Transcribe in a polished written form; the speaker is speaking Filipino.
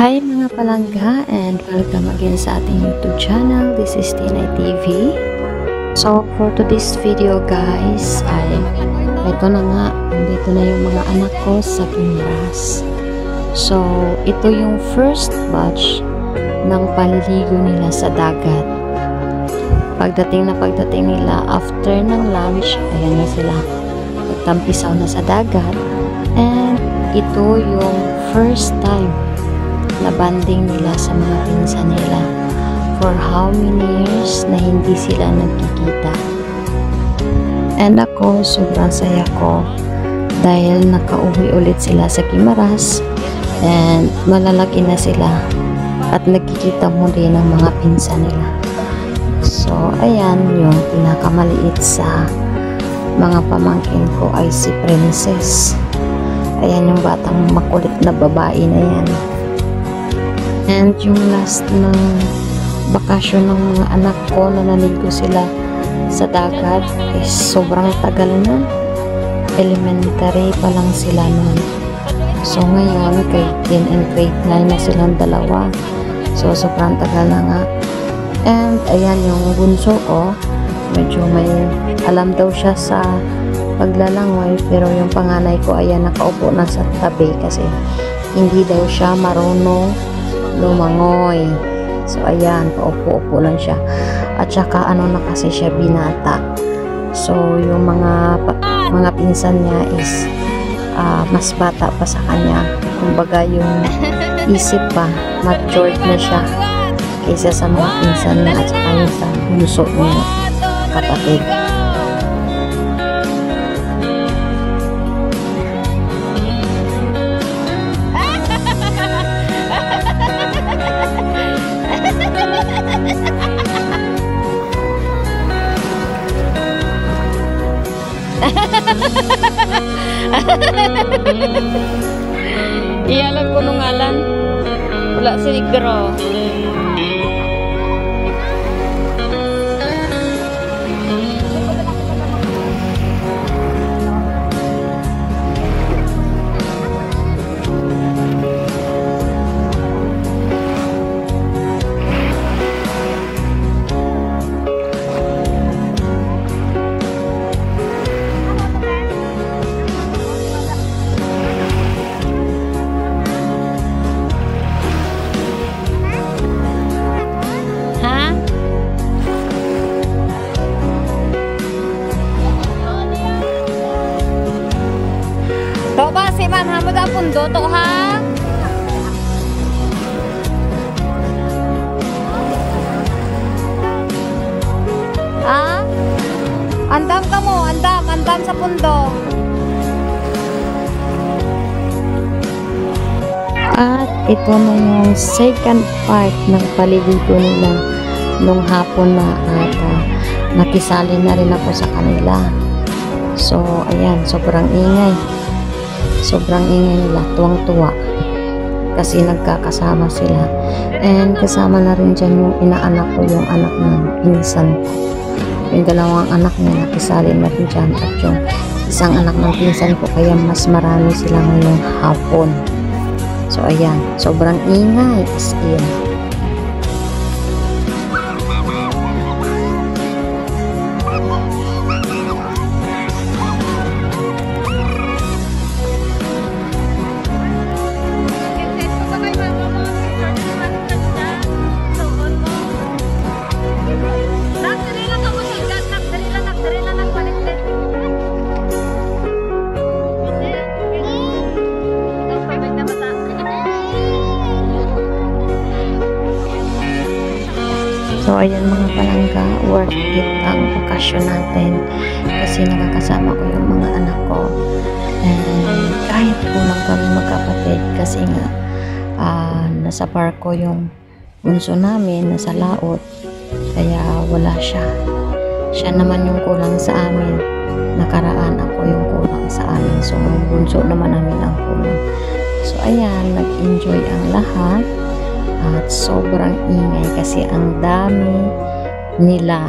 Hi mga palangga, and welcome again sa ating YouTube channel. This is Tinay TV. So for today's video guys, ito na nga, nandito na yung mga anak ko sa Piñeras. So ito yung first batch ng paliligo nila sa dagat. Pagdating nila after ng lunch, ayan na sila, nagtampisaw na sa dagat. And ito yung first time na banding nila sa mga pinsan nila for how many years na hindi sila nagkikita. And ako, sobrang saya ko dahil nakauwi ulit sila sa Guimaras and malalaki na sila at nagkikita muli ng mga pinsan nila. So ayan, yung pinakamaliit sa mga pamangkin ko ay si Princess. Ayan yung batang makulit na babae na yan. And yung last ng bakasyon ng mga anak ko na naligo sila sa dagat is sobrang tagal na. Elementary pa lang sila nun. So ngayon, grade 10 and grade 9 na silang dalawa. So sobrang tagal na nga. And ayan yung bunso ko, medyo may alam daw siya sa paglalangoy, pero yung panganay ko ayan nakaupo na sa tabi kasi hindi daw siya marunong lumangoy. So ayan, paupo-upo lang siya. At saka ano na kasi siya, binata. So yung mga pinsan niya is mas bata pa sa kanya. Kumbaga yung isip pa, matured na siya kaysa sa mga pinsan niya at saka yung sa bunso niya kapatid. Iyalag ko nung ngalan. Wala si Negro. Ba si man hamod ang pundo to ha? Ha? Andam ka mo, andam sa pundo. At ito na yung second part ng paliligo nila nung hapon na at nakisali na rin ako sa kanila. So ayan, sobrang ingay nila, tuwang-tuwa kasi nagkakasama sila. And kasama na rin dyan yung inaanak ko, yung anak ng pinsan ko. Yung dalawang anak niya nakisali na rin dyan at yung isang anak ng pinsan ko, kaya mas marami sila ngayong hapon. So ayan, sobrang ingay as in. So ayan mga palangga, worth it ang bakasyon natin kasi nakakasama ko yung mga anak ko. And kahit kulang kami magkapatid kasi nga nasa barko yung bunso namin, nasa laot, kaya wala siya. Siya naman yung kulang sa amin. Nakaraan ako yung kulang sa amin. So bunso naman namin ang kulang. So ayan, nag-enjoy ang lahat. At sobrang ingay kasi ang dami nila.